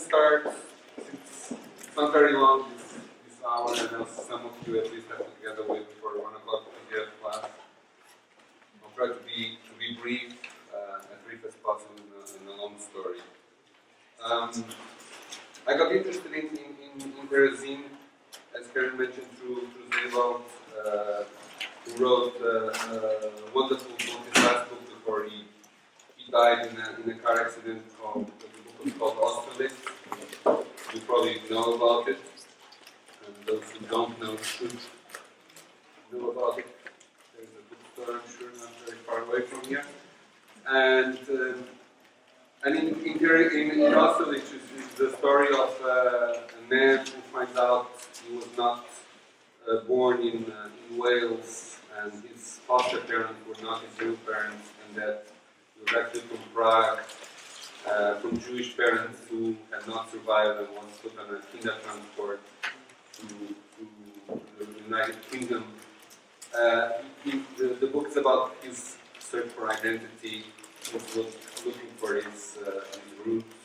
start, since it's not very long, this hour, and some of you at least have to get away before 1 o'clock to get class. I'll try to be brief, as brief as possible in a long story. I got interested in Terezín, as Karen mentioned, through Zelo, who wrote a wonderful book, his last book before he died in a car accident. The book was called Austerlitz. You probably know about it, and those who don't know should know about it. There's a bookstore, I'm sure, not very far away from here. And in Austerlitz is the story of a man who finds out he was not born in Wales, and his foster parents were not his real parents, and that he was actually from Prague, from Jewish parents who had not survived and was put on a kinder transport to the United Kingdom. The book's about his search for identity. He was looking for his roots,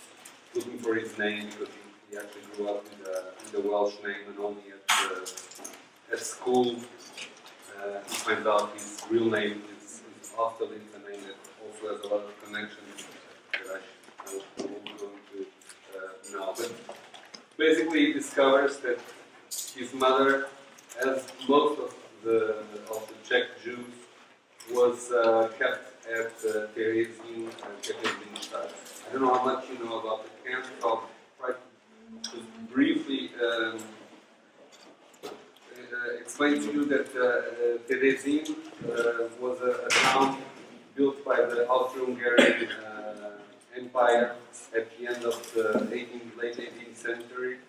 looking for his name, because he actually grew up with a Welsh name, and only at school he finds out his real name is Austerlitz, a name that also has a lot of connections that I won't go into now. But basically he discovers that his mother, as most of the Czech Jews, was kept at Theresienstadt. I don't know how much you know about the camp. I'll try to just briefly explain to you that Terezín was a town built by the Austro-Hungarian Empire at the end of the late 18th century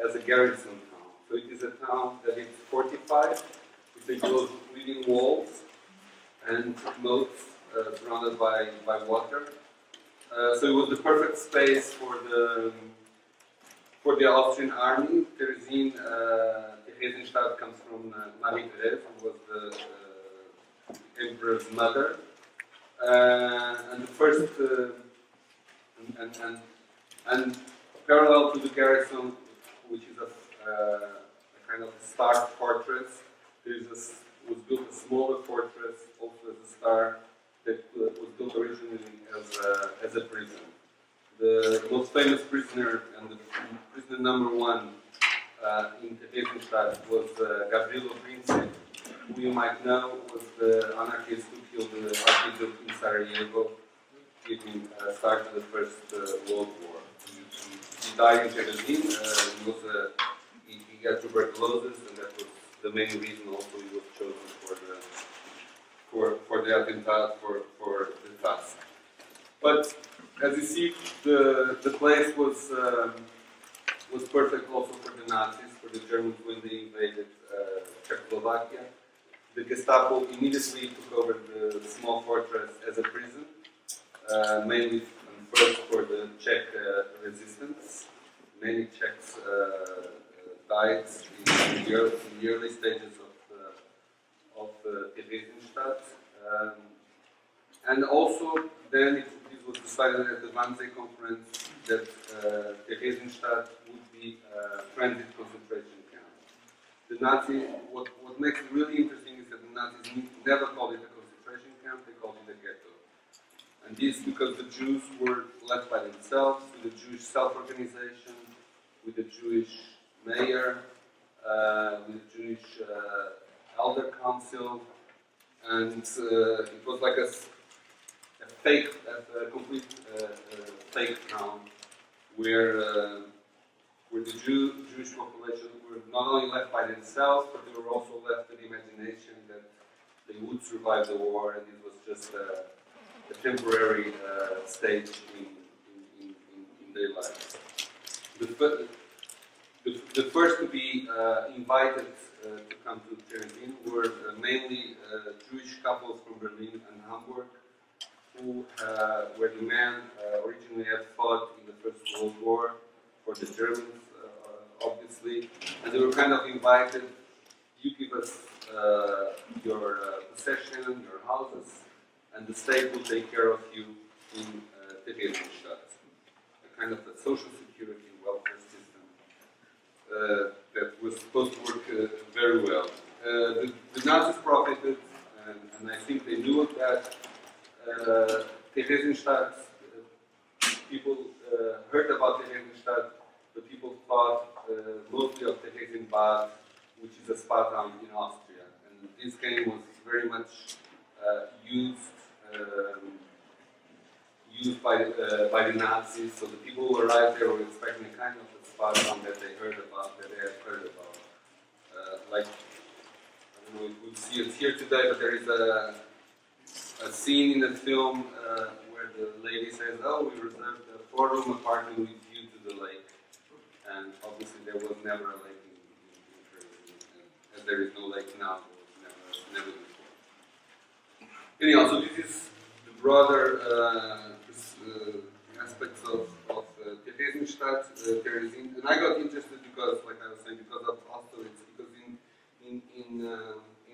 as a garrison town. So it is a town that is fortified with enclosed within walls and moats surrounded by water. So it was the perfect space for the Austrian army. Theresienstadt comes from Marie Therese, who was the emperor's mother. And the first and parallel to the garrison, which is a kind of stark fortress, was built a smaller fortress, also as a star, that was built originally as a prison. The most famous prisoner, and the prisoner number one in Theresienstadt, was Gavrilo Princip, who you might know was the anarchist who killed the Archduke in Sarajevo, giving start to the First World War. He died in Terezín. He got tuberculosis, and that was the main reason also he was chosen for the attentat, for the task. But as you see, the place was perfect also for the Nazis, for the Germans when they invaded Czechoslovakia. The Gestapo immediately took over the small fortress as a prison, mainly first for the Czech resistance. Many Czechs died in the early stages of Theresienstadt. And also then it was decided at the Wannsee conference that Theresienstadt would be a transit concentration camp. The Nazis, what makes it really interesting is that the Nazis never called it a concentration camp, they called it a ghetto. And this because the Jews were left by themselves, with the Jewish self-organization, with the Jewish mayor, with the Jewish elder council, and it was like a complete fake town where the Jewish population were not only left by themselves, but they were also left with the imagination that they would survive the war, and it was just a temporary stage in their lives. The first to be invited to come to Terezín were mainly Jewish couples from Berlin and Hamburg, who were the men originally had fought in the First World War for the Germans, obviously, and they were kind of invited. You give us your possession, your houses, and the state will take care of you in Theresienstadt. A kind of a social security, that was supposed to work very well. The Nazis profited, and I think they knew of that. Theresienstadt, people heard about Theresienstadt, but people thought mostly of Theresienbad, which is a spa town in Austria. And this game was very much used by the Nazis. So the people who arrived there were expecting a kind of a spa town that they had heard about. Like, I don't know if we'll see it here today, but there is a scene in the film where the lady says, "Oh, we reserved a 4-room apartment with view to the lake," and obviously there was never a lake in Terezín, as there is no lake now. There was never before. Anyhow, so this is the broader aspects of Theresienstadt, Terezín, and I got interested because, like I was saying, because of Austerlitz, because in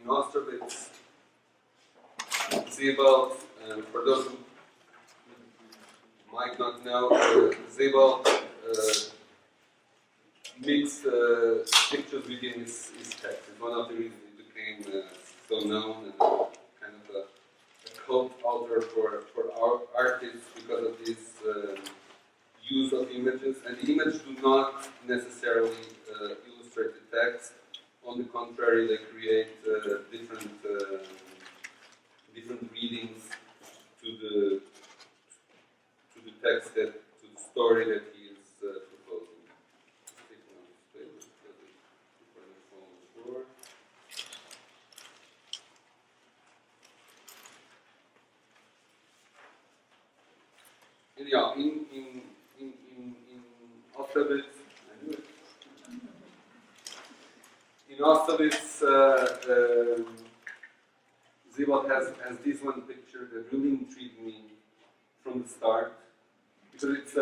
Austerlitz, Sebald, for those who might not know, Sebald mixed pictures within his text. It's one of the reasons it became so known and kind of a cult author for our artists because of this use of images. And the images do not necessarily illustrate the text. On the contrary, they create different readings to the text, to the story that he is proposing. Anyhow, in Austerlitz, in Austerlitz, Sebald has this one picture that really intrigued me from the start, because it's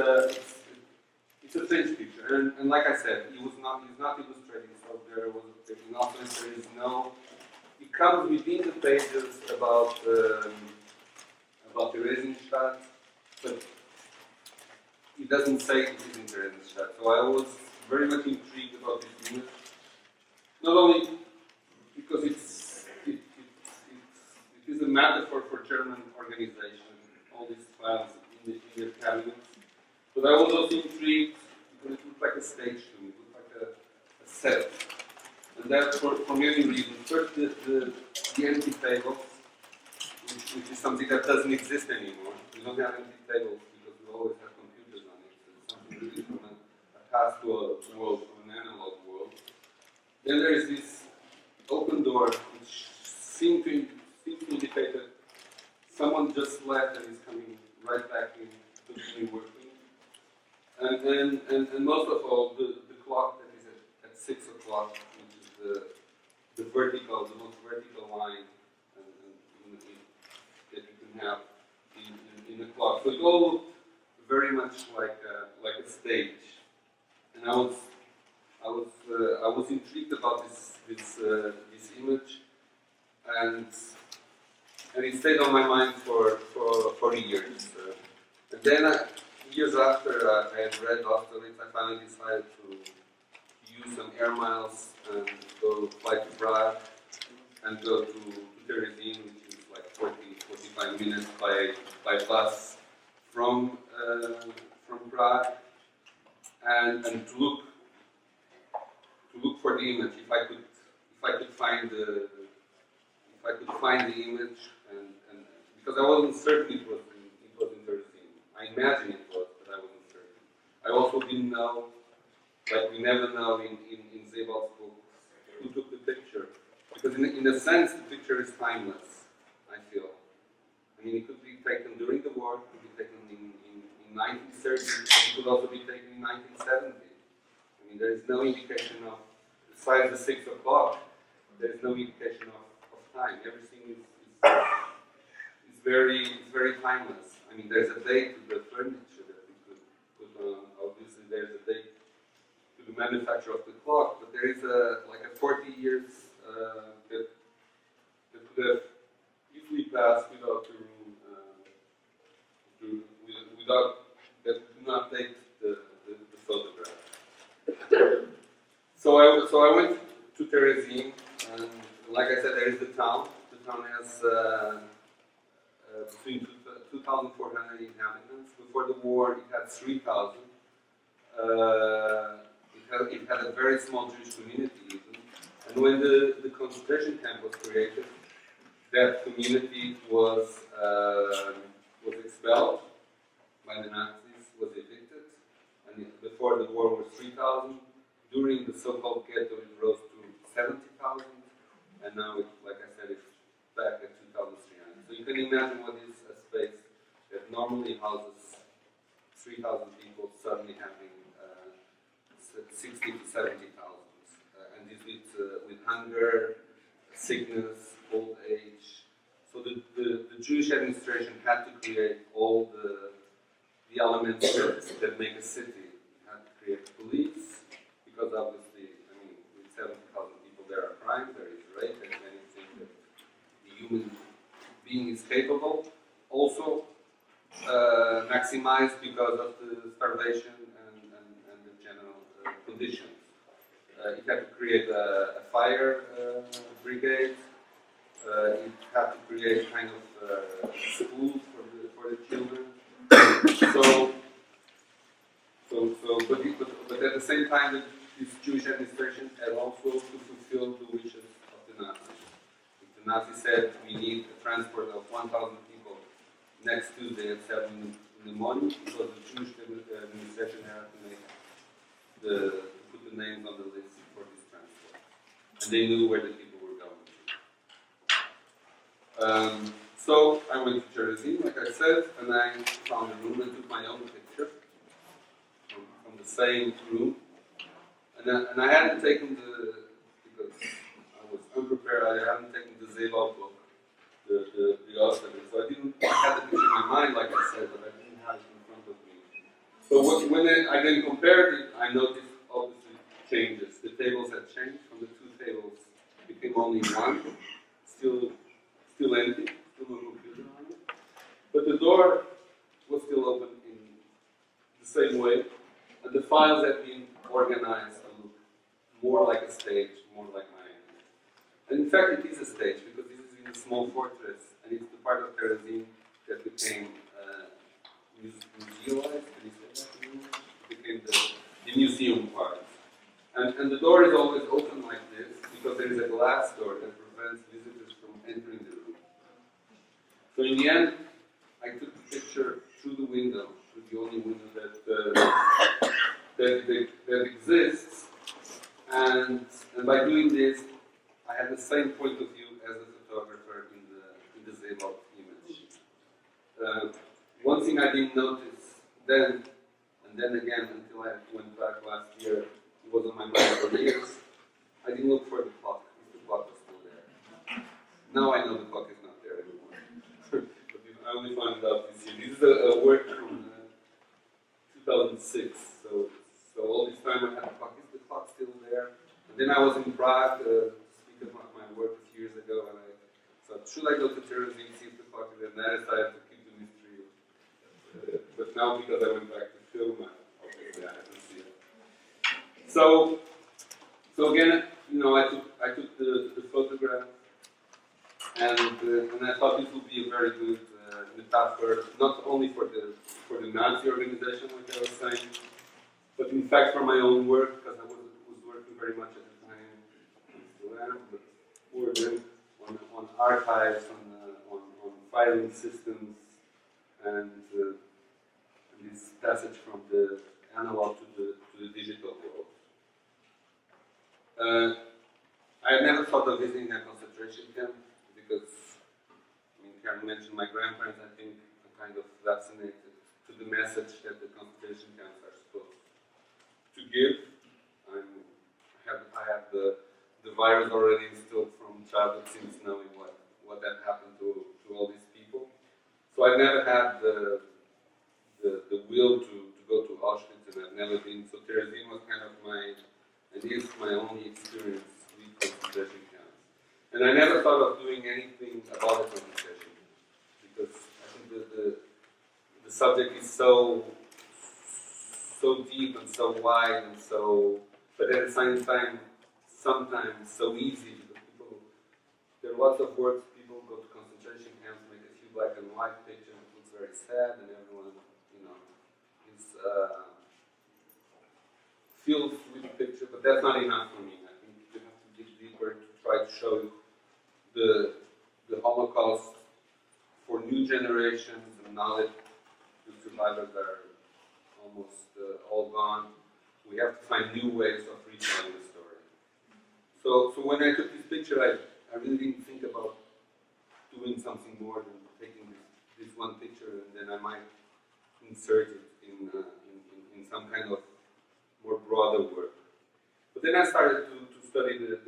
a French picture, and like I said, he's not illustrating. So there was in Austerlitz there is no. It comes within the pages about Theresienstadt, but it doesn't say it is in Theresienstadt. So I was very much intrigued about this image. Not only because it is a metaphor for German organization, all these files in the cabinets, but I was also intrigued because it looked like a stage to me, it looked like a set. And that for many reasons. First, the empty tables, which is something that doesn't exist anymore. We don't have empty tables because we always have computers on it. So it's something really from a past world, from an analog world. Then there is this open door, which seems to indicate that someone just left and is coming right back in, continuing working. And most of all, the clock that is at 6 o'clock, which is the most vertical line that you can have in the clock. So it all looked very much like a stage. And I was intrigued about this image, and it stayed on my mind for years. And then years after I had read Austerlitz, I finally decided to use some air miles and fly to Prague and go to Terezín, which is like 45 minutes by bus from Prague, and to look for the image, if I could find the image, and because I wasn't certain it was in Terezín. I imagined it was, but I wasn't certain. I also didn't know, like we never know in Sebald's books, who took the picture, because in a sense the picture is timeless. I feel. I mean, it could be taken during the war, it could be taken in 1930, it could also be taken in 1970. I mean, there is no indication of, besides the 6 o'clock, there is no indication of time. Everything is very timeless. I mean, there's a date to the furniture that we could put on. Obviously, there's a date to the manufacture of the clock, but there is a 40 years that could have easily passed without the room, without that do not date the photograph. I went to Terezín, and like I said, there is the town. The town has between 2,400 inhabitants. Before the war, it had 3,000. It had a very small Jewish community even. And when the concentration camp was created, that community was expelled by the Nazis, was evicted. And before the war was 3,000. During the so-called ghetto, it rose to 70,000. And now, like I said, it's back at 2,300. So you can imagine what is a space that normally houses 3,000 people suddenly having 60 to 70,000. And this with hunger, sickness, old age. So the Jewish administration had to create all the elements that make a city. It had to create police, because obviously, I mean, with 70,000 people, there are crimes, there is rape, and anything that the human being is capable. Also, maximized because of the starvation and the general conditions. It had to create a fire brigade. It had to create kind of schools for the children. But at the same time, this Jewish administration had also to fulfill the wishes of the Nazis. If the Nazis said we need a transport of 1,000 people next Tuesday at 7 in the morning, because the Jewish administration had to put the names on the list for this transport. And they knew where the people were going. So I went to Terezín, like I said, and I found a room and took my own picture from the same room. And I hadn't taken because I was unprepared, I hadn't taken the Zebal book, the author. So I had the picture in my mind, like I said, but I didn't have it in front of me. So when I then compared it, I noticed obviously changes. The tables had changed. From the two tables, it became only one, still empty, still no computer on it. But the door was still open in the same way, and the files had been organized to look more like a stage, more like my. And in fact, it is a stage because this is in a small fortress, and it's the part of Terezín that became museumized. Can you say that? It became the museum part. And the door is always open like this because there is a glass door that prevents visitors from entering the room. So in the end, I took the picture through the window, through the only window that exists, and by doing this, I had the same point of view as the photographer in the Zebal image. One thing I didn't notice then, and then again until I went back last year, it was on my mind for years. I didn't look for the clock, if the clock was still there. Now I know the clock is not there anymore. But I only found it out this year. This is a work from 2006. So all this time I had the clock. Is the clock still there? And then I was in Prague to speak about my work a few years ago, and I thought, should I go to Terezín, see if the clock is there? And I decided to keep the mystery. But now, because I went back to film, obviously I have to see it. So again, I took the photograph, and I thought this would be a very good metaphor, not only for the Nazi organization, like I was saying, but in fact for my own work, because I was working very much at the time, still am, but more than on archives, on filing systems, and this passage from the analog to the digital world. I had never thought of visiting a concentration camp because, Karen mentioned my grandparents, I think, are kind of vaccinated to the message that the concentration camps are supposed to give. I have the virus already instilled from childhood since knowing what had happened to all these people. So I never had the will to go to Auschwitz, and I've never been. So Terezín was kind of my only experience with concentration camps. And I never thought of doing anything about the concentration because I think the subject is so deep and so wide and so. but at the same time, sometimes so easy because there are lots of works. People go to concentration camps, make a few black and white pictures. It looks very sad, and everyone, is feels with the picture. But that's not enough for me. I think you have to dig deeper to try to show the Holocaust for new generations, and now that the survivors are almost all gone, we have to find new ways of retelling the story. So when I took this picture, I really didn't think about doing something more than taking this one picture, and then I might insert it in some kind of more broader work. But then I started to study the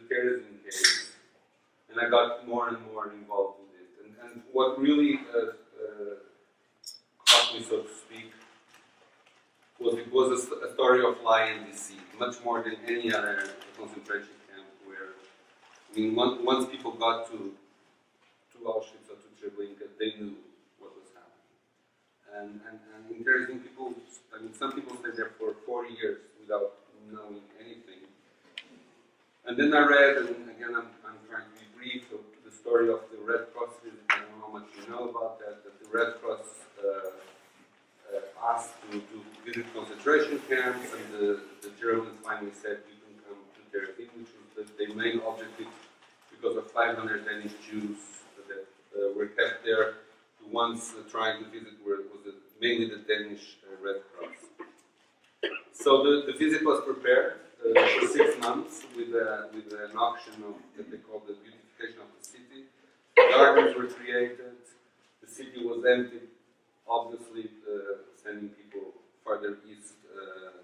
Terezín case, and I got more and more involved with it. And what really caught me, so to speak, it was a story of lie and deceit, much more than any other concentration camp where, once people got to Auschwitz or to Treblinka, they knew what was happening. And in Terezín, some people stayed there for 4 years without knowing anything. And then I read, and again I'm trying to be brief, the story of the Red Cross visit. I don't know how much you know about that, but the Red Cross asked to visit concentration camps, and the Germans finally said you can come to Terezín, which was their main objective because of 500 Danish Jews that were kept there. The ones trying to visit was mainly the Danish Red Cross. So the visit was prepared for 6 months with an auction that they called the beautification of the city. Gardens were created. The city was emptied, obviously sending people further east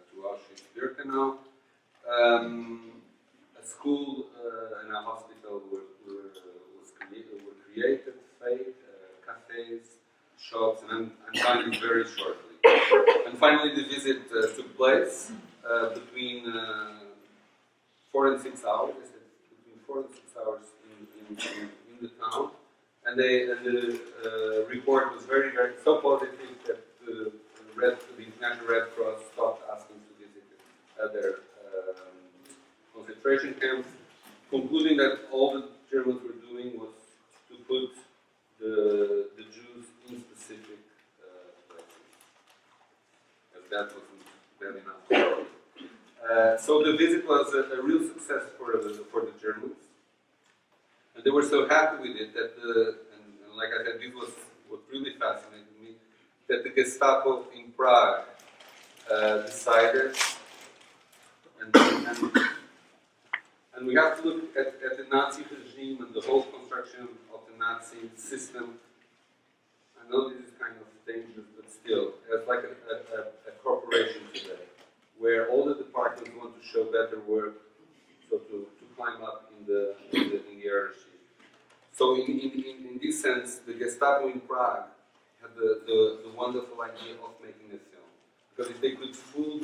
to Auschwitz-Birkenau. A school and a hospital were created, cafes, shops, and I'm telling you very shortly. And finally the visit took place between 4 and 6 hours. They said between 4 and 6 hours in the town. And the report was very, very so positive that the International Red Cross stopped asking to visit other concentration camps, concluding that all the Germans were doing was to put the Jews in specific places, as that wasn't bad enough. So the visit was a real success for the Germans. And they were so happy with it that and like I said, this was what really fascinated me, that the Gestapo in Prague decided, and we have to look at the Nazi regime and the whole construction of the Nazi system. I know this is kind of dangerous, but still, as like a corporation today, where all the departments want to show better work, so to climb up in the hierarchy. So in this sense, the Gestapo in Prague had the wonderful idea of making a film. Because if they could fool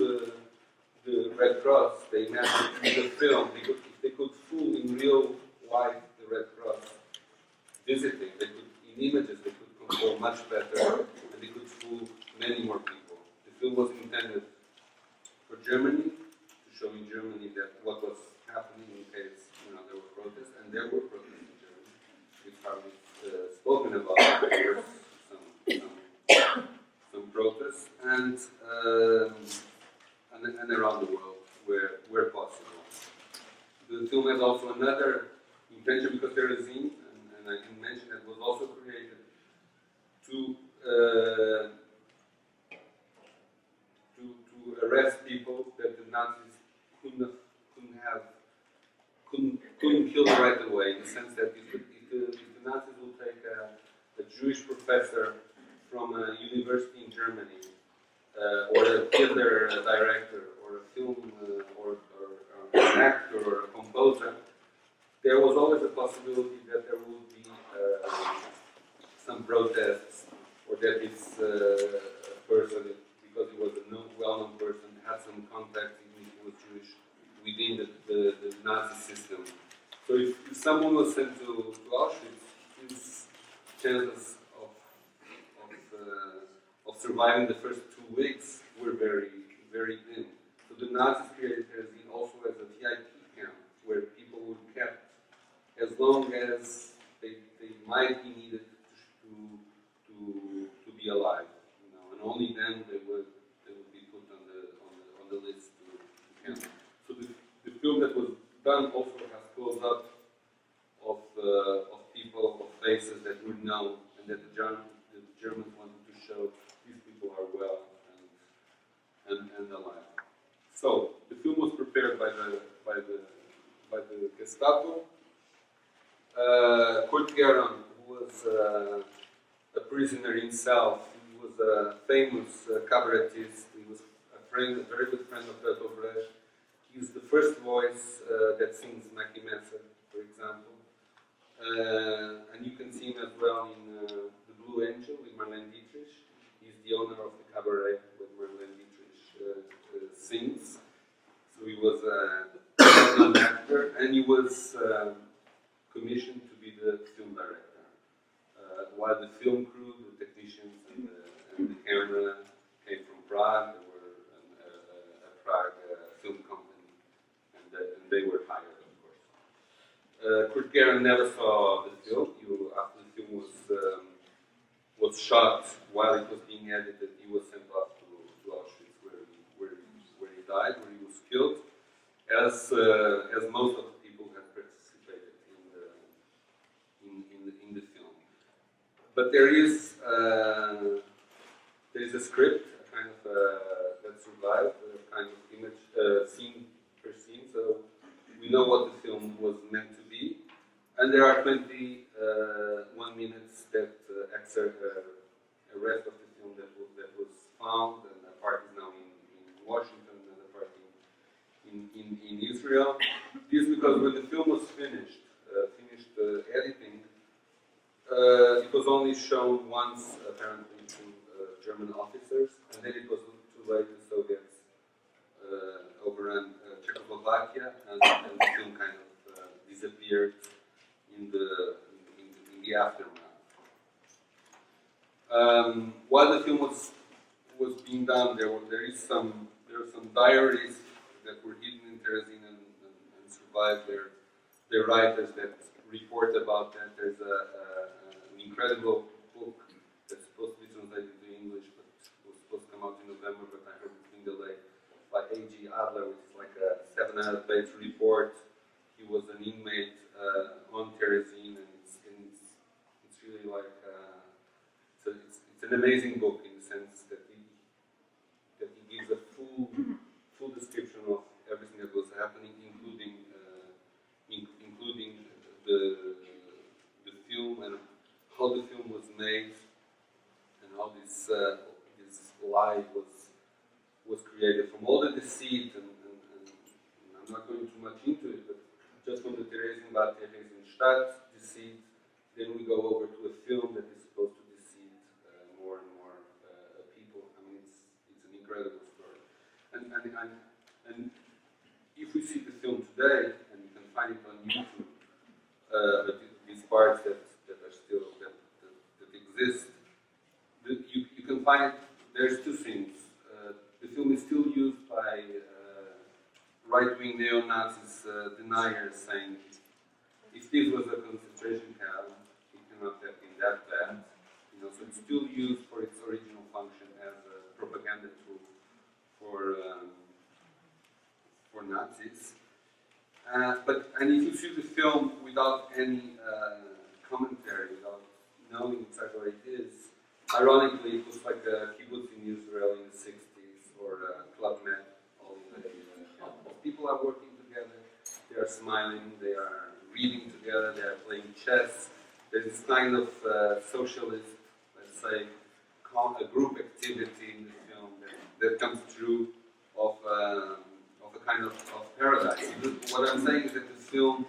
the Red Cross, they imagined in the film, if they could fool in real life the Red Cross visiting, in images they could control much better, and they could fool many more people. The film was intended for Germany, to show in Germany that what was happening in case there were protests, and there were protests in Germany. We've hardly spoken about it. There were some protests, and around the world where possible. The film has also another intention, because Terezín, and I can mention that, was also created to arrest people that the Nazis couldn't kill right away, in the sense that if the Nazis will take a Jewish professor from a university in Germany, or a theater director, or a film, or an actor, or a composer, there was always a possibility that there would be some protests, or that this person, because he was a well-known person, had some contact, even if he was Jewish, within the Nazi system. So if someone was sent to Auschwitz, his chances of surviving the first 2 weeks were very, very thin. So the Nazis created Terezín also long as they might be needed to be alive, and only then they would be put on the list to count. So the film that was done also has close-up of people, of faces that were known, and that the Germans wanted to show these people are well and alive. So the film was prepared by the Gestapo. Kurt Geron, who was a prisoner himself, he was a famous cabaretist. He was a very good friend of Bertolt Brecht. He's the first voice that sings Mackie Messer, for example. And you can see him as well in The Blue Angel with Marlene Dietrich. He's the owner of the cabaret where Marlene Dietrich sings. So he was an actor, and he was commissioned to be the film director. While the film crew, the technicians, and the camera came from Prague, there were a Prague film company, and they were hired, of course. Kurt Geron never saw the film. After the film was shot, while it was being edited, he was sent off to Auschwitz, where he died, where he was killed, as most of the people had participated in the film. But there is a script, a kind of that survived, a kind of image, scene per scene. So we know what the film was meant to be, and there are 21 minutes that excerpt a rest of the film that was found, and a part is now in Washington, and a part in Israel. This because when the film was finished editing, it was only shown once, apparently, to German officers, and then it was too late. The Soviets overran Czechoslovakia, and the film kind of disappeared in the aftermath. While the film was being done, there were some diaries that were hidden in Terezín and survived. Their writers that report about that. There's an incredible book that's supposed to be translated to English, but was supposed to come out in November, but I heard it's been delayed, by A.G. Adler, which is like a 700-page report. He was an inmate on Terezín, and it's really like it's an amazing book in the sense that he gives a full description of everything that was happening, including the film and how the film was made, and how this lie was created from all the deceit, and I'm not going too much into it, but just from the Theresienstadt deceit, then we go over to a film that is supposed to deceive more and more people. I mean, it's an incredible story, and if we see the film today, and you can find it on YouTube, these parts that are still that exist, you can find there's two things. The film is still used by right-wing neo-Nazis, deniers, saying if this was a concentration camp, it cannot have been that bad. So it's still used for its original function as a propaganda tool for Nazis. And if you see the film without any commentary, without knowing exactly what it is, ironically, it was like a kibbutz in Israel in the 60s, or a Club Med holiday. People are working together, they are smiling, they are reading together, they are playing chess. There's this kind of socialist, let's say, a group activity in the film that comes through of a kind of paradise. What I'm saying is that the film,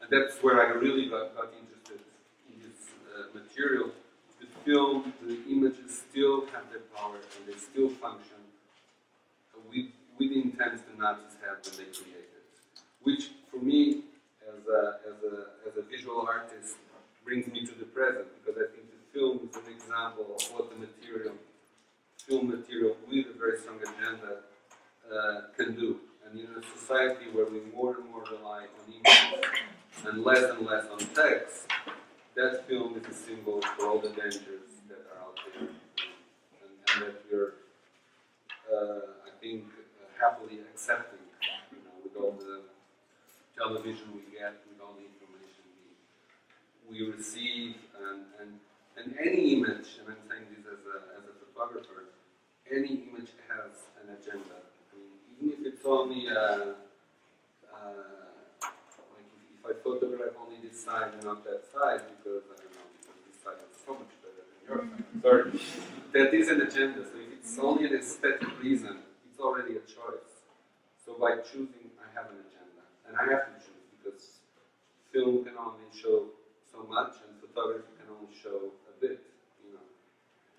and that's where I really got interested in this material, the film, the images still have their power and they still function with the intent the Nazis had when they created, which for me, as a visual artist, brings me to the present, because I think the film is an example of what the film material with a very strong agenda can do. And in a society where we more and more rely on images and less on text, that film is a symbol for all the dangers that are out there, and that we're, I think, happily accepting, with all the television we get, with all the information we receive, and any image, and I'm saying this as a photographer, any image has an agenda. I mean, even if it's only like if I photograph only this side and not that side, because I don't know, because this side is so much better than your side. Sorry, that is an agenda. So if it's only an aesthetic reason, it's already a choice. So by choosing, I have an agenda, and I have to choose because film can only show so much, and photography can only show a bit.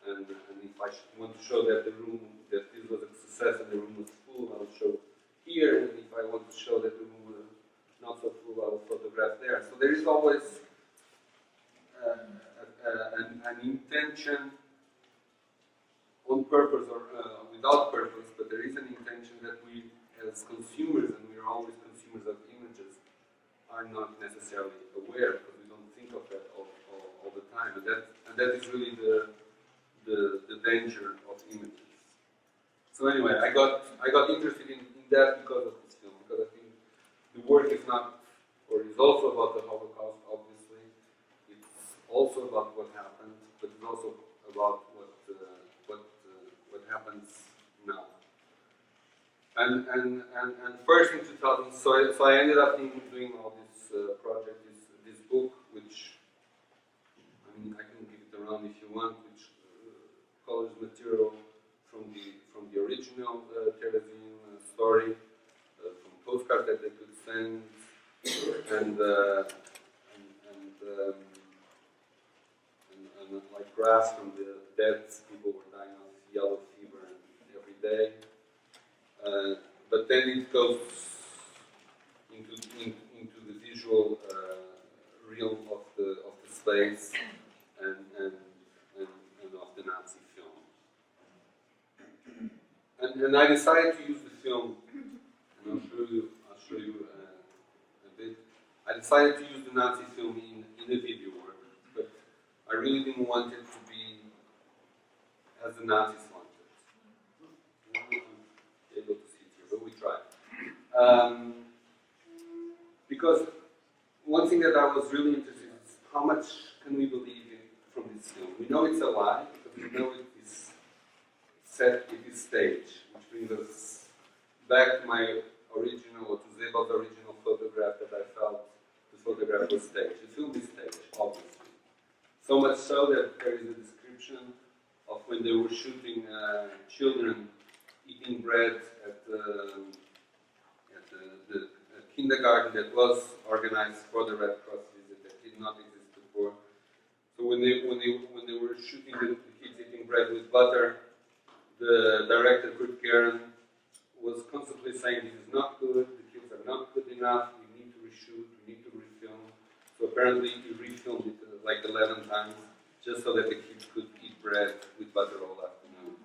And if I want to show that this was a success and the room was full, I'll show here. And if I want to show that the room was not so full, I will photograph there. So there is always an intention, on purpose or without purpose, but there is an intention that we, as consumers, and we are always consumers of images, are not necessarily aware because we don't think of that all the time. And that is really the danger of images. So anyway, I got interested in that because of this film, because I think the work is not, or is also about the Holocaust, obviously. It's also about what happened, but it's also about what happens now. And first in 2000, so I ended up doing all this project, this book, which, I mean, I can give it around if you want, which colors material from the original Terezín story, from postcards that they could send, and like graphs from the deaths. People were dying of yellow fever every day. But then it goes into the visual realm of the space and of the Nazi film. And I decided to use the film, and I'll show you a bit. I decided to use the Nazi film in the video work, but I really didn't want it to be as the Nazis wanted. I'm not able to see it here, but we tried. Because one thing that I was really interested in is how much can we believe in from this film. We know it's a lie, because we know it is set, it is staged, which brings us back to my original, or to Zebal's original photograph that I felt the photograph was staged. The film is staged, obviously. So much so that there is a description of when they were shooting children eating bread at the kindergarten that was organized for the Red Cross visit that did not exist before. So when they were shooting the kids eating bread with butter, the director Kurt Karen was constantly saying, "This is not good. The kids are not good enough. We need to reshoot. We need to refilm." So apparently he refilmed it like 11 times just so that the kids could eat bread with butter all afternoon.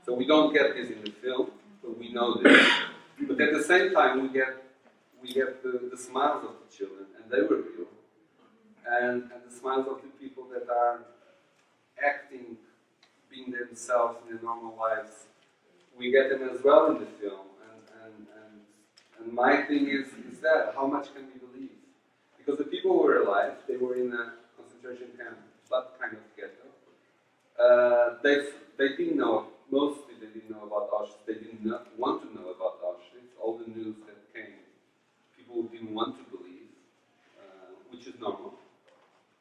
So we don't get this in the film, but we know this. But at the same time, we get the smiles of the children, and they were real. And the smiles of the people that are acting, being themselves in their normal lives, we get them as well in the film. And my thing is that, how much can we believe? Because the people who were alive, they were in a concentration camp, that kind of ghetto. They didn't know, mostly they didn't know about Auschwitz, they didn't want to know about Auschwitz. All the news that came, people didn't want to believe, which is normal.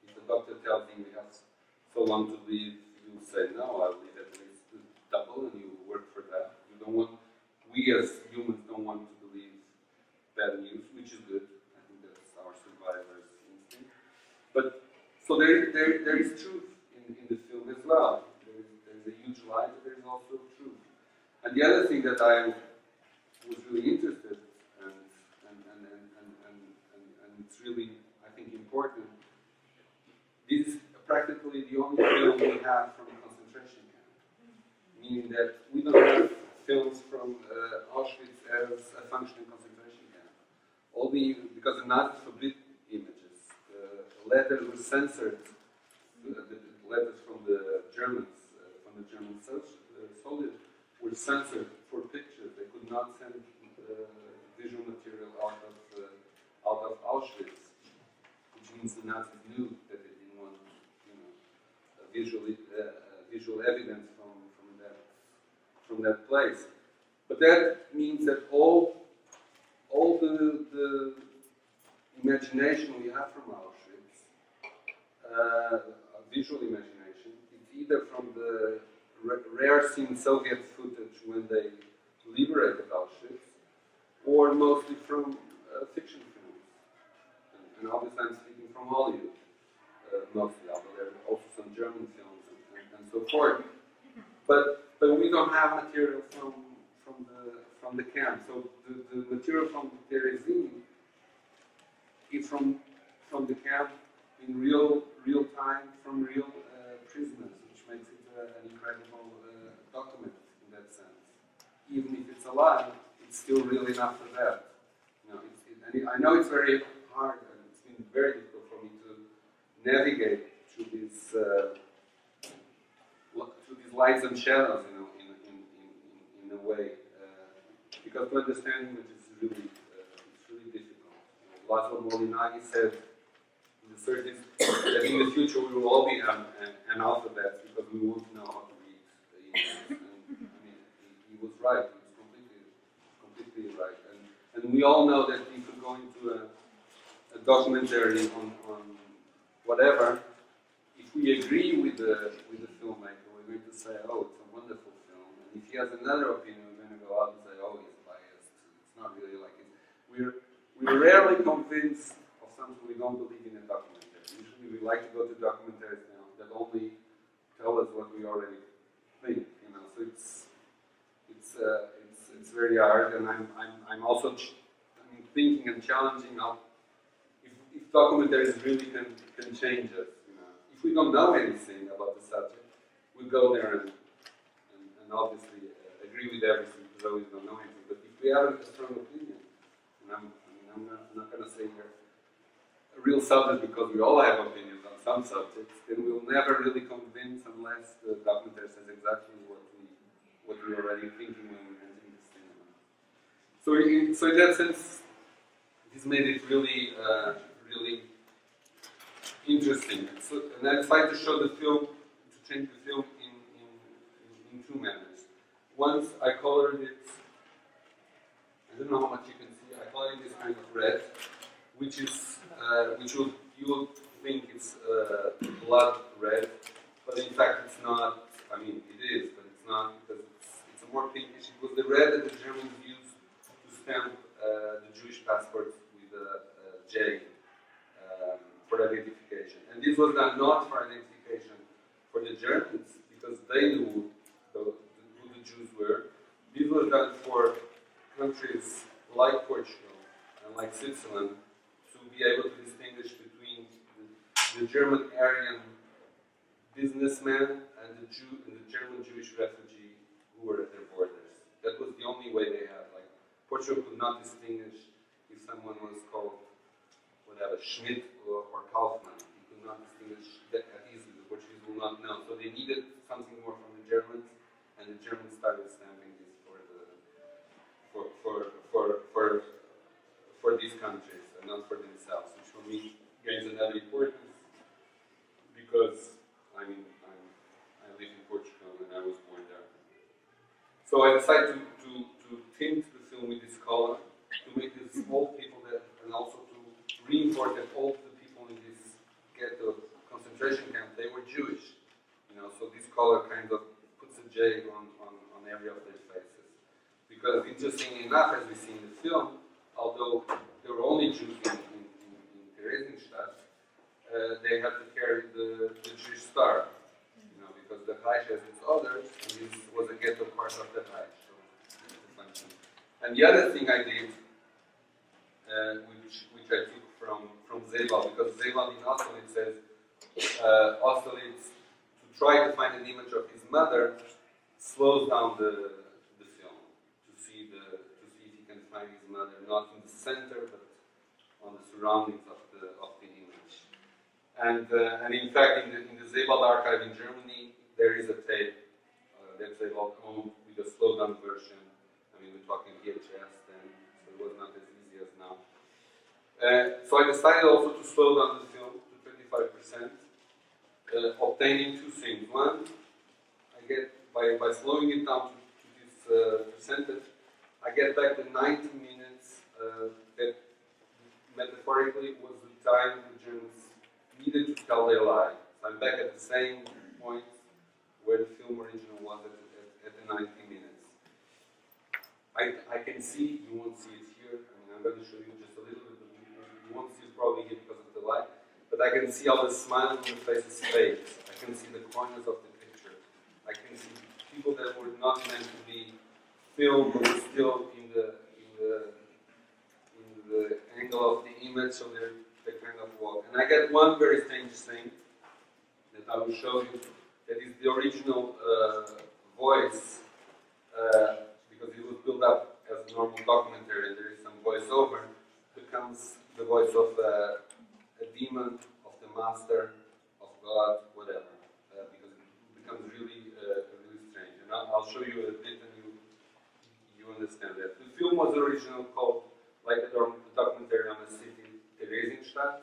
If the doctor tells you we have so long to live, you will say, no, I'll live at least double, and you will work for that. You don't want, we as humans don't want to believe bad news, which is good. I think that's our survivor's instinct. But, so there is truth in the film as well. There's a huge lie, but there's also truth. And the other thing that I was really interested in, and it's really, I think, important, this is practically the only film we have from a concentration camp. Meaning that we don't have films from Auschwitz as a functioning concentration camp. Because the Nazis forbid images. letters were censored. The letters from the Germans, from the German soldiers, were censored for pictures. They could not send visual material out of Auschwitz, which means the Nazis knew that they didn't want, visual evidence from that place. But that means that all the imagination we have from Auschwitz, visual imagination, it's either from the rare seen Soviet footage when they liberated Auschwitz, or mostly from fiction films. And obviously I'm speaking from Hollywood, mostly, although there are also some German films and so forth. But we don't have material from the camp. So the material from Terezín is from the camp in real time from real prisoners, which makes it an incredible document in that sense. Even if it's a lie, it's still real enough for that. And I know it's very hard, and it's been very difficult for me to navigate through these lights and shadows, in a way, because to understand it is really difficult. Laszlo Molinari said in the 30s that in the future we will all be analphabets because we won't know how to read the English. And he was right. He was completely right. And we all know that if we're going to a documentary on whatever, if we agree with the filmmaker, we're going to say, oh, it's a wonderful film. And if he has another opinion, we're going to go out and say, oh, he's biased. It's not really like it. We're rarely convinced of something we don't believe in a documentary. Usually we like to go to documentaries now that only tell us what we already think. So it's very hard, and I'm also thinking and challenging how if documentaries really can change us. If we don't know anything about the subject, we go there and obviously agree with everything because we don't know anything. But if we have a strong opinion, and I'm not going to say here a real subject because we all have opinions on some subjects, then we'll never really convince unless the documentary says exactly what we're already thinking when we enter the cinema. So in that sense, this made it really interesting. And I tried to show the film, to change the film in two manners. Once I colored it, I don't know how much you can see, I colored it this kind of red, which you would think it's blood red, but in fact it's not. It is, but it's not because it's a more pinkish. It was the red that the Germans used to stamp the Jewish passports with a J. For identification. And this was done not for identification for the Germans, because they knew who the Jews were. This was done for countries like Portugal and like Switzerland to be able to distinguish between the German Aryan businessman and the German Jewish refugee who were at their borders. That was the only way they had. Like, Portugal could not distinguish if someone was called Schmidt or Kaufmann. He could not distinguish that easily. The Portuguese will not know. So they needed something more from the Germans, and the Germans started stamping this for these countries and not for themselves, which for me gains another importance because I live in Portugal and I was born there. So I decided to tint the film with this color to make these old people and also reinforce that all the people in this ghetto concentration camp, they were Jewish. So this color kind of puts a J on every of their faces. Because interestingly enough, as we see in the film, although there were only Jews in Theresienstadt, they had to carry the Jewish star. Because the Reich has its others, and this was a ghetto part of the Reich. So, and the other thing I did, which I took from Zebal, because Zebal in Austerlitz says Austerlitz, to try to find an image of his mother, slows down the film to see if he can find his mother not in the center but on the surroundings of the image. And in fact, in the Sebald archive in Germany, there is a tape that Sebald owned with a slowed-down version. I mean, we're talking VHS then, so it was not as easy as now. So I decided also to slow down the film to 25%, obtaining two things. One, I get by slowing it down to this percentage, I get back the 90 minutes that metaphorically was the time the Germans needed to tell their lie. So I'm back at the same point where the film original was at the 90 minutes. I can see, you won't see it here, I mean, I'm going to show you just a little bit, you won't see it probably here because of the light, but I can see all the smile on the faces fade. I can see the corners of the picture. I can see people that were not meant to be filmed, but were still in the angle of the image, so they kind of walk. And I get one very strange thing that I will show you, that is the original voice, because it was built up as a normal documentary and there is some voiceover, becomes the voice of a demon, of the master, of God, whatever, because it becomes really strange. And I'll show you a bit and you understand that. The film was originally called, like a documentary on the city, Theresienstadt,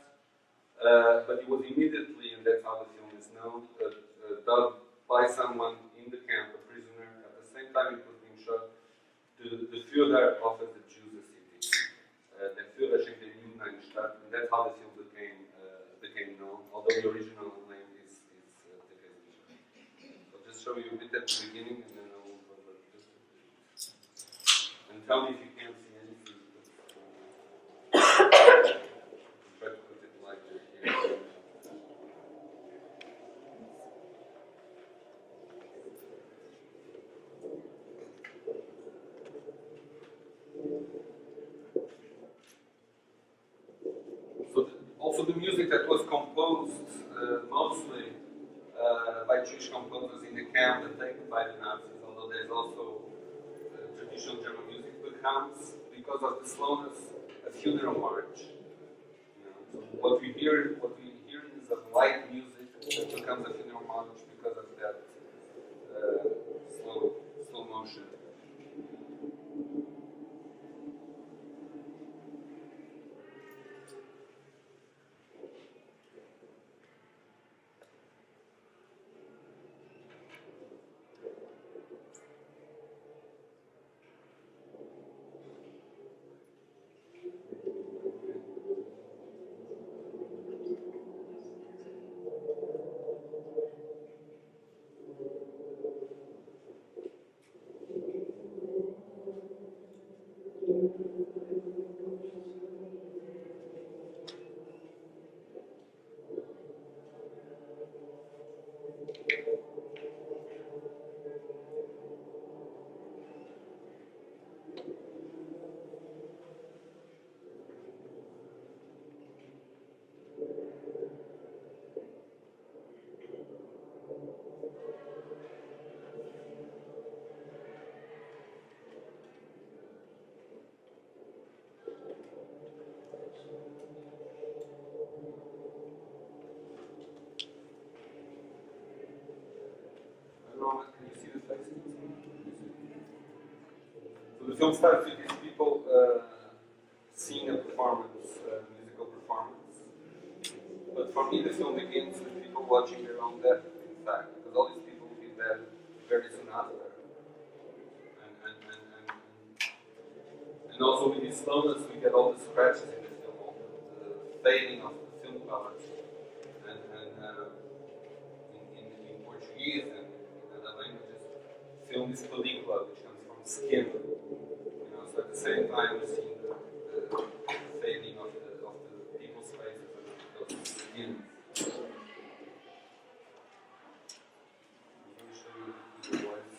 but it was immediately, and that's how the film is known, dubbed by someone in the camp, a prisoner. At the same time it was being shot, the Führer of the Jews city. The Führer schenkt den Juden eine Stadt, and that's how the film became known, although the original name is Theresienstadt. I'll just show you a bit at the beginning, and then I'll move over just a bit. And tell me if you can't see anything. Try to put it like here. Also the music that was composed mostly by Jewish composers in the camp and taken by the Nazis, although there's also traditional German music, becomes, because of the slowness, a funeral march. So what we hear is a light music that becomes a funeral march because of that slow motion. Can you see the faces? So the film starts with these people seeing a performance, musical performance. But for me, the film begins with people watching their own death, in fact, because all these people will be dead very soon after. And also with this slowness, we get all the scratches in the film, all the fading of the film colors. And in Portuguese and in other languages, film is película, which comes from skin. So at the same time, we're seeing the fading of the people's faces and those skins. I'm going to show you the voice.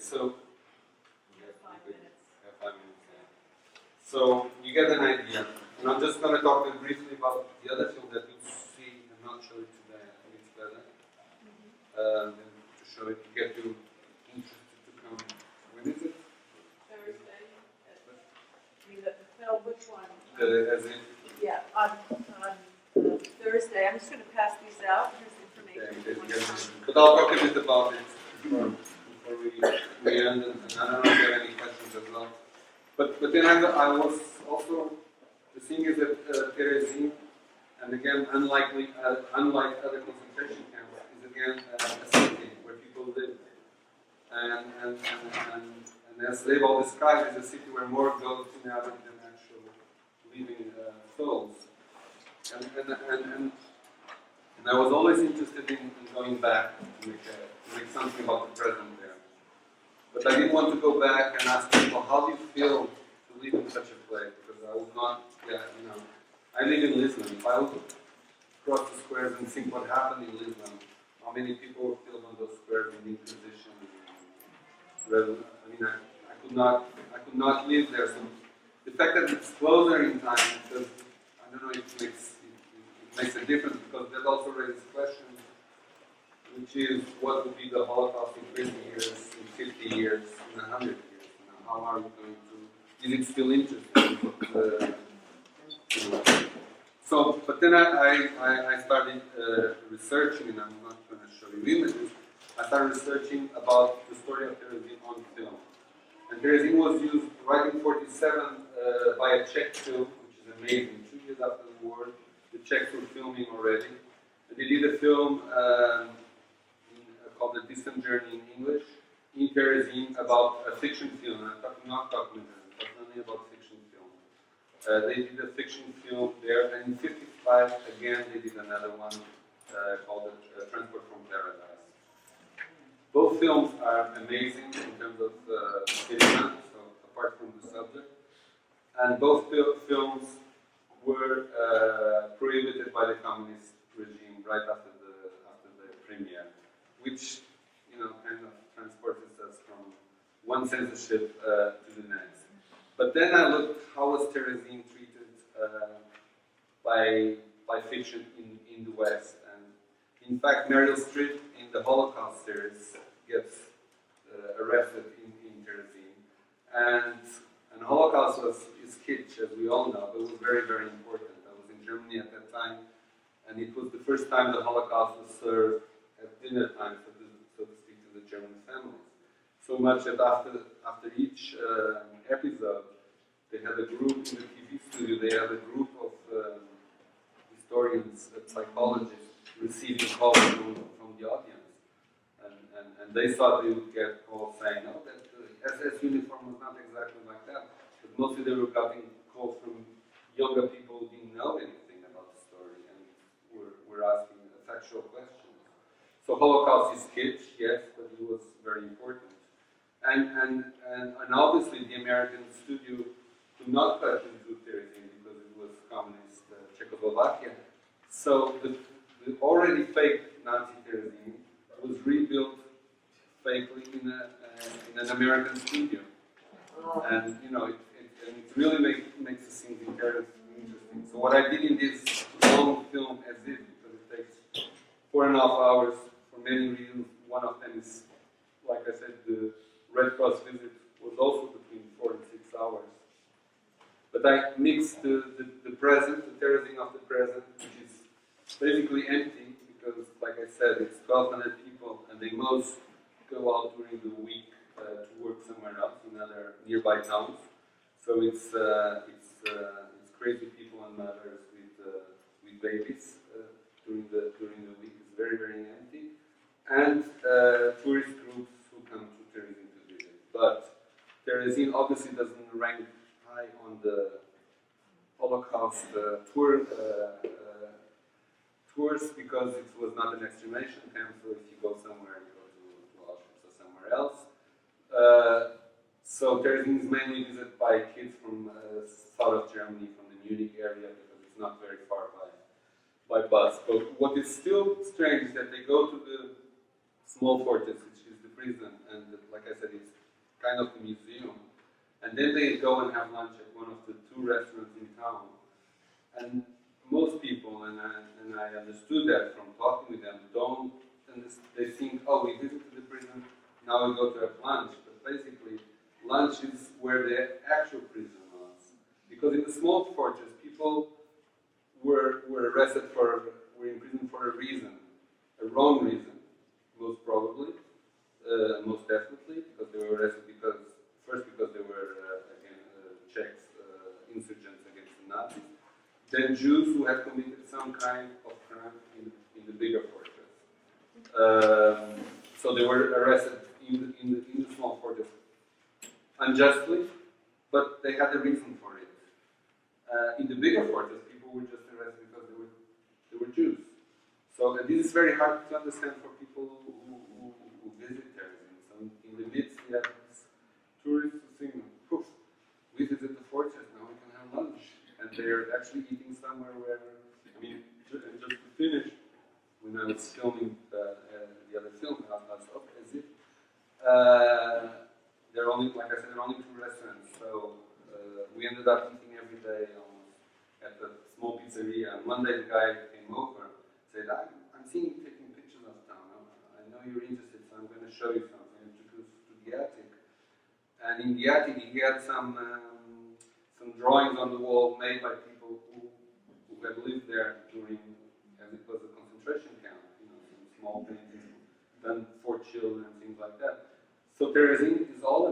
so You have 5 minutes. yeah, 5 minutes. Yeah. So you get an idea. And I'm just going to talk briefly about the other film that you'll see. I'm not showing it today. I think it's better to show it to get you interested to come. When is it? Thursday. I mean, the film, which one? As in, Yeah, on Thursday. I'm just going to pass these out. Here's information. but I'll talk a bit about it before we end, and I don't know if you have any questions as well. But then I was also, the thing is that Terezín, and again, unlike other concentration camps, is again a city where people live. And as they've all described, it's a city where more goes to now than actual living souls. And I was always interested in going back to make something about the present there. But I didn't want to go back and ask people, how do you feel to live in such a place? Because I would not, I live in Lisbon. If I would cross the squares and think what happened in Lisbon, how many people were killed on those squares in the Inquisition? I could not live there. So the fact that it's closer in time, because I don't know if it makes a difference, because that also raises questions, which is what would be the Holocaust in 20 years, in 50 years, in 100 years? How are we going to? Is it still interesting? So, but then I started researching, and I'm not going to show you images. I started researching about the story of Terezín on film. And Terezín was used right in 47 by a Czech film, which is amazing. 2 years after the war, the Czechs were filming already. And they did a film called The Distant Journey in English, in Terezín, about a fiction film. I'm not documentary, but only about fiction film. They did a fiction film there, and in 55, again, they did another one called Transport from Paradise. Both films are amazing in terms of cinema, so apart from the subject. And both films were prohibited by the communist regime right after the premiere, which kind of transported us from one censorship to the next. But then I looked how was Terezín treated by fiction in the West, and in fact Meryl Streep in the Holocaust series gets arrested in Terezín, and Holocaust is kitsch, as we all know, but it was very, very important. I was in Germany at that time, and it was the first time the Holocaust was served at dinner time, so to speak, to the German families. So much that after each episode, they had a group in the TV studio, they had a group of historians, psychologists, receiving calls from the audience. And they thought they would get calls saying, no, that the SS uniform was not exactly like that. But mostly they were getting calls from younger people who didn't know anything about the story and were asking factual questions. So Holocaust is kitsch, yes, but it was very important. And obviously the American studio could not cut into Terezín because it was communist Czechoslovakia. So the already fake Nazi Terezín was rebuilt fakely in an American studio. And it really makes the scenes interesting. So what I did in this long film as if, because it takes 4.5 hours for many reasons. One of them is, like I said, the Red Cross visit was also between 4 and 6 hours. But I mixed the present, the Terezín of the present, which is basically empty, because, like I said, it's 1,200 people, and they most go out during the week to work somewhere else in other nearby towns. So it's crazy people and mothers with babies during the week. It's very, very empty, and tourist groups who come to Terezín to visit. But Terezín obviously doesn't rank high on the Holocaust tours because it was not an extermination camp. So if you go somewhere, you go to Auschwitz or somewhere else. So Terezín is mainly visited by kids from south of Germany, from the Munich area, because it's not very far by bus. But what is still strange is that they go to the small fortress, which is the prison, and like I said, it's kind of a museum. And then they go and have lunch at one of the 2 restaurants in town. And most people, and I understood that from talking with them, they think, oh, we visited the prison, now we go to have lunch. But basically, lunch is where the actual prison was. Because in the small fortress, people were arrested were in prison for a reason, a wrong reason, most probably, most definitely, because they were arrested because they were, Czechs, insurgents against the Nazis, then Jews who had committed some kind of crime in the bigger fortress. So they were arrested in the small fortress unjustly, but they had a reason for it. In the bigger fortress, people were just arrested because they were Jews. So and this is very hard to understand for people who visit Terezín. So in the midst, we have these tourists who think, poof, we visit the fortress, now we can have lunch. And they're actually eating somewhere where, I mean, just to finish, when I was filming the other film, as if, there are only, like I said, there are only 2 restaurants. So we ended up eating every day almost at a small pizzeria. And one day the guy came over, said, I'm seeing you taking pictures of town. I know you're interested, so I'm going to show you something. I introduced to the attic. And in the attic, he had some drawings on the wall made by people who had lived there during, as it was a concentration camp, some small paintings done for children and things like that. So Terezín is all a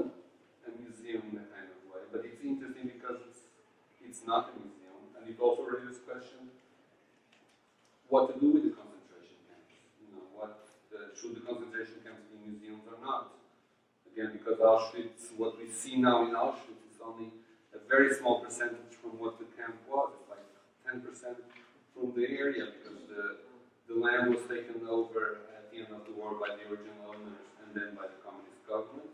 museum in a kind of way, but it's interesting because it's not a museum, and it also raises the question what to do with the concentration camps. Should the concentration camps be museums or not? Again, because Auschwitz, what we see now in Auschwitz is only a very small percentage from what the camp was. It's like 10% from the area, because the land was taken over at the end of the war by the original owners and then by the communist government.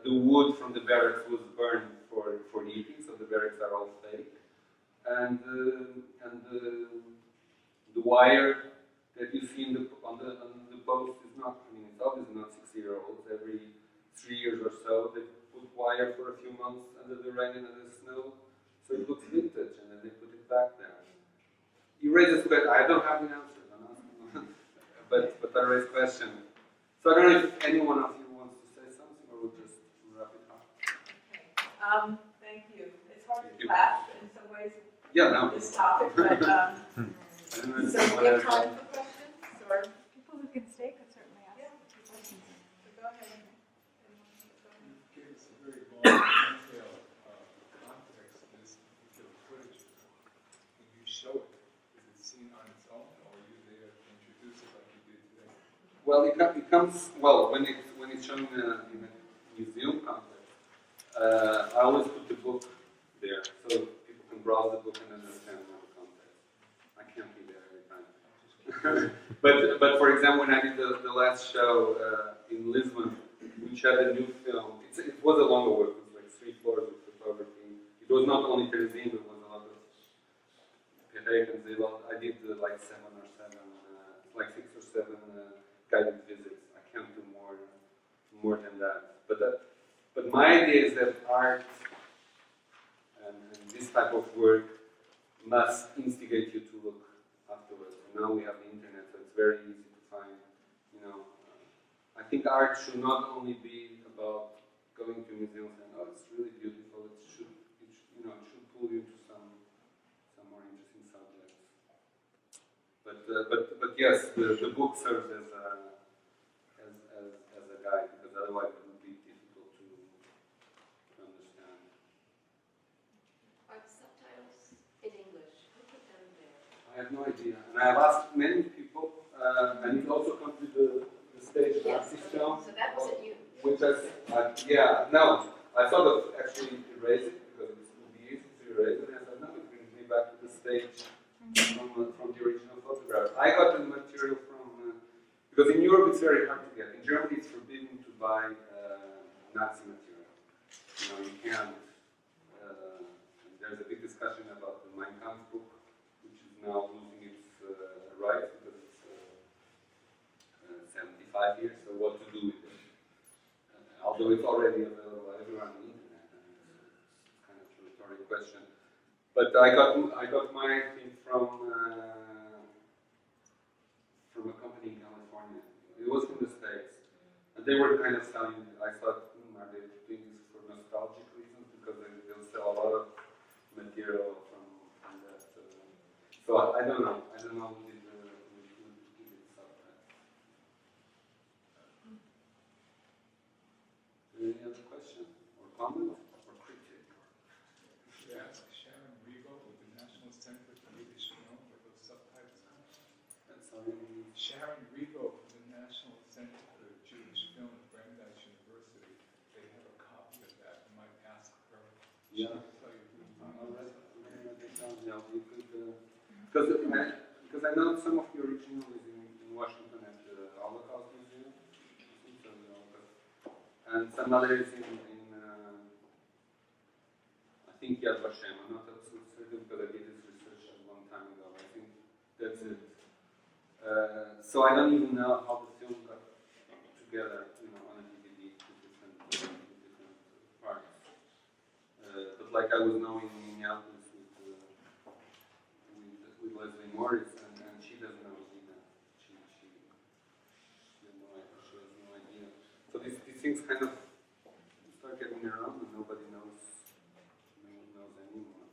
The wood from the barracks was burned for eating, so the barracks are all fake. And the wire that you see on the post is not, I mean, it's obviously not 60-year-olds. Every 3 years or so, they put wire for a few months under the rain and under the snow, so it looks vintage, and then they put it back there. You raise a question. I don't have the answer, but I raise a question. So I don't know if any one of you wants to say something, or we'll just wrap it up. Okay. Thank you. It's hard to laugh in some ways. Yeah, no. This topic, but so we have time for questions, or People who can stay could certainly ask a few questions. go ahead. Give us a very long, detailed context of this particular footage. When you show it, is it seen on its own, or are you there to introduce it like you did today? Well, it comes when it's shown in a museum context. I always put the book there, so people can browse the book and understand the context. I can't be there every time. but for example, when I did the last show in Lisbon, which had a new film, it was a longer work. It was like 3 floors of photography. It was not only Terezín, it was a lot of Perec and Zeeland. I did like 6 or 7 guided visits. I can't do more than that. But my idea is that art and this type of work must instigate you to look afterwards. And now we have the internet, so it's very easy to find. I think art should not only be about going to museums and it's really beautiful. It should pull you to some more interesting subjects. But yes, the book serves as a guide, because otherwise it would be difficult to understand. Are the subtitles in English? Who put them there? I have no idea, and I have asked many people, and it also comes with the stage artist film, So that wasn't you. which I thought of actually erase it because it would be easy to erase it, and I said no, it brings me back to the stage from the original photograph. I got the material from because in Europe it's very hard to get. In Germany it's forbidden to buy Nazi material. You can't. There's a big discussion about the Mein Kampf book, which is now losing its rights because it's 75 years. So what to do with it? although it's already available everywhere on the internet, and it's kind of a rhetorical question. But I got my thing from a company in California. It was from the States, and they were kind of selling it. I thought, are they doing this for nostalgic reasons? Because they'll sell a lot of material from that. So I don't know. I don't know who did it subtitle. Any other question or comment or critique? Should I ask Sharon Rebo with the National Center for Yiddish Film where those subtitles come from? Sharon Rebo from the National Center for Jewish Film at Brandeis University. They have a copy of that. You might ask her. Yeah. She'll tell you who you All are. right. Yeah, you could, because I know some of the original is in Washington at the Holocaust Museum, and some others in I think Yad Vashem. I'm not absolutely certain because I did this research a long time ago. I think that's it. So I don't even know how the film got together, on a DVD with different parts. But like I was knowing in Minneapolis with Leslie Morris, and she doesn't know either. She has no idea. So these things kind of start getting around, and nobody knows anymore.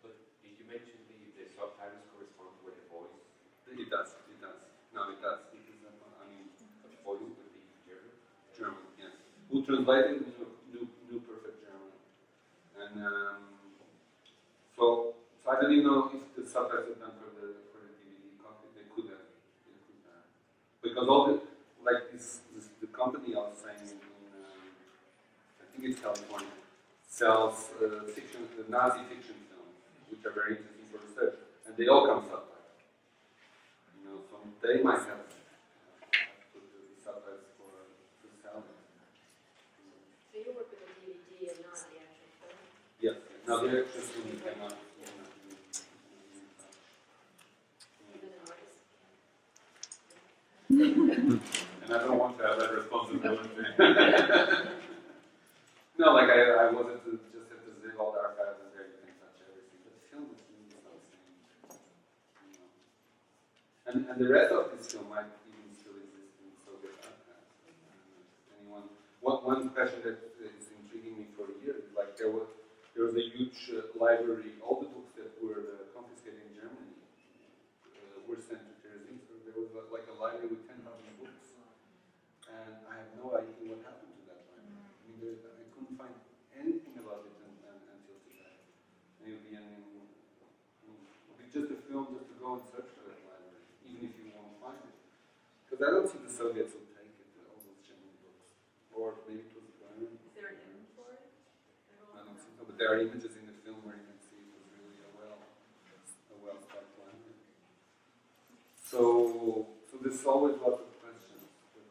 But did you mention the subtitles correspond with the voice? It does. No, it does. It is, But the voice would be German? German, yes. Who translated New Perfect German. And so I don't even know if the subtitles are done for the DVD copy. They could have. Because all the company I was saying I think it's California, sells Nazi fiction films, which are very interesting for research, and they all come subtitled. So they might have put the subtitles to sell them. So you work with the DVD and not the actual film? Yes. Now the actual film cannot. Even an artist? And I don't want to have that responsibility. No, like I wasn't just have to zip all the archives and there you can touch everything. But the film is really something. And the rest of this film might even still exist in Soviet archives. One question that is intriguing me for a year is like there was a huge library. All the books that were confiscated in Germany were sent to Terezín. So there was like a library with 10,000 books, and I have no idea what happened to that library. I couldn't find anything about it until today. Maybe it'll be just a film just to go and search for that library, even if you won't find it. Because I don't think the Soviets would take it, all those German books. Or maybe it was German. Is there an image for it? I don't think so, but there are images in the film where you can see it was really a well-stocked library. So there's always lots of questions, but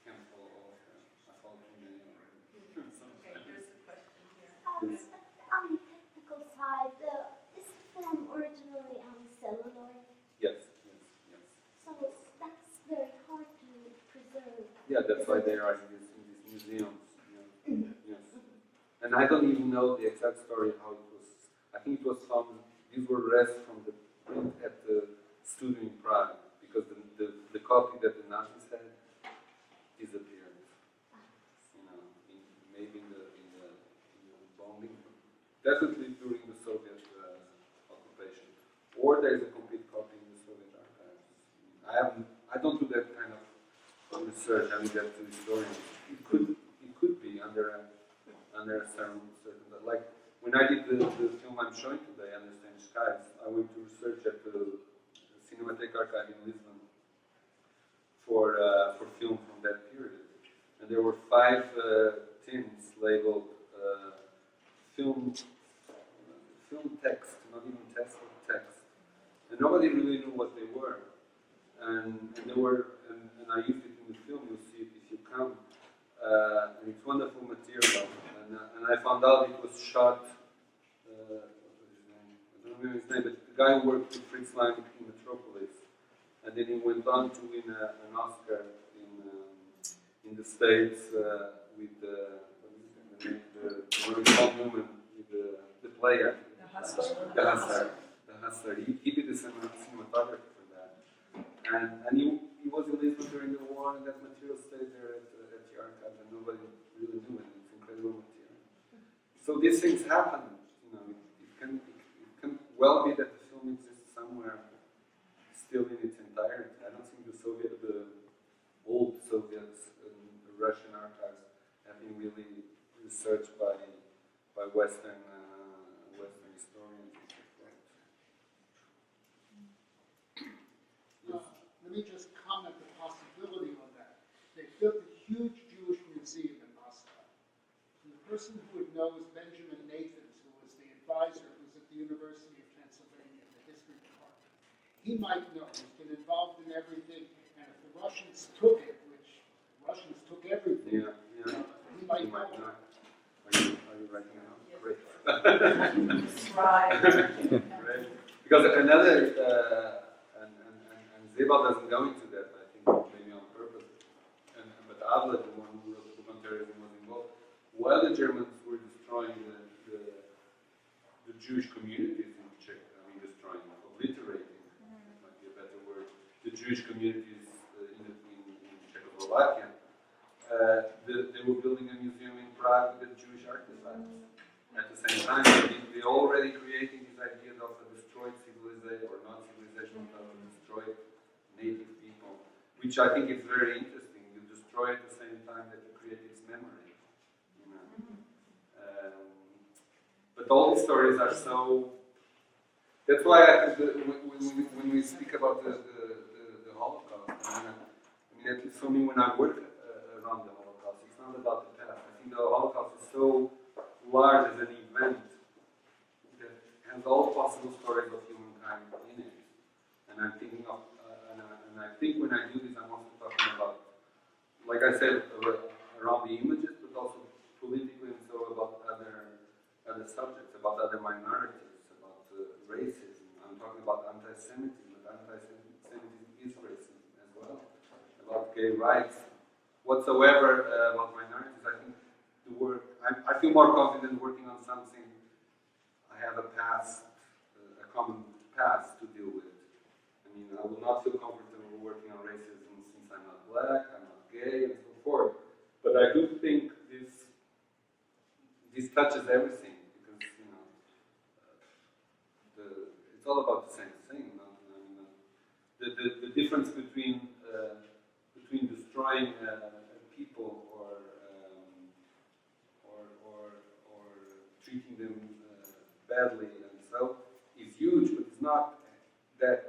can't follow all of them. I follow too many already. Okay, there's a question here. On the technical side, is the film originally on celluloid? Yes. So that's very hard to preserve. Yeah, that's why they are in these museums. Yes. And I don't even know the exact story how it was. I think it was found. These were rests from the print at the studio in Prague, because the copy that the Nazis had disappeared. Maybe in the bombing, definitely during the Soviet occupation, or there is a complete copy in the Soviet archives. I don't do that kind of research. I leave that to historians. It could be under a certain like when I did the film I'm showing today, Understand Skies, I went to research at the Cinematheque Archive in Lisbon for film from that period. And there were 5 tins labeled film text, not even text, but text. And nobody really knew what they were. And I used it in the film, you'll see it if you come. And it's wonderful material. And I found out it was shot, what was his name? I don't remember his name, but the guy who worked with Fritz Lang in Metropolis and then he went on to win an Oscar in the States with the Paul Newman, with the player. The Hustler. He did the cinematography for that. And he was in Lisbon during the war, and that material stayed there at the archive, and nobody really knew it. It's incredible material. So these things happen. You know, it can well be that the film exists somewhere still in its entirety. I don't think the old Soviets and the Russian archives have been really researched by Western historians. Let me just comment the possibility on that. They built a huge Jewish museum in Moscow. And the person who would know is Benjamin Nathans, who was the advisor, who's at the University of Pennsylvania in the history department. He might know. He's been involved in everything. And if the Russians took it, which the Russians took everything, he might know. Are you writing it out? Great. Right. Great. Because another, and Zebal doesn't go into that, I think maybe on purpose, but Adler, the one who wrote the book on terrorism, was involved. While the Germans were destroying the Jewish communities in Czech, obliterating, might be a better word, the Jewish communities in Czechoslovakia, they were building a museum in Prague with Jewish artifacts. At the same time, they already creating this idea of a destroyed civilization, or not civilization, but a destroyed native people, which I think is very interesting. You destroy at the same time that you create its memory. You know? But all these stories are so. That's why I think when we speak about the Holocaust, I mean, at least for me, when I work around the Holocaust, it's not about the past. I think the Holocaust is so large as an event that has all possible stories of humankind in it. And I'm thinking of, and I think when I do this, I'm also talking about, like I said, around the images, but also politically and so about other subjects, about other minorities, about racism. I'm talking about anti-Semitism, but anti-Semitism is racism as well. About gay rights, whatsoever about minorities. I think the work, I feel more confident working on something. I have a past, a common past to deal with. I mean, I will not feel comfortable working on racism since I'm not black, I'm not gay, and so forth. But I do think this touches everything, because it's all about the same thing. The difference between destroying people or treating them badly and so is huge, but it's not that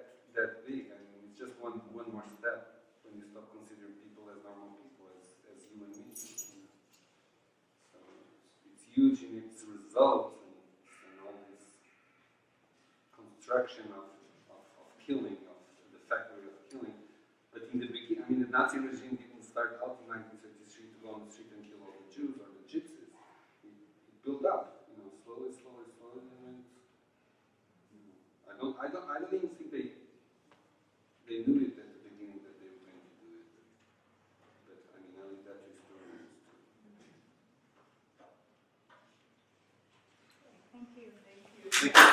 big. I mean, it's just one more step when you stop considering people as normal people, as you and me. So it's huge in its results and all this construction of killing, of the factory of killing. But in the beginning, I mean, the Nazi regime didn't start out in 1933 to go on the street and kill all the Jews or the Gypsies. It built up. Slowly, and I don't even think they knew it at the beginning that they were going to do it. But I mean, I leave that to historians. Thank you. Thank you.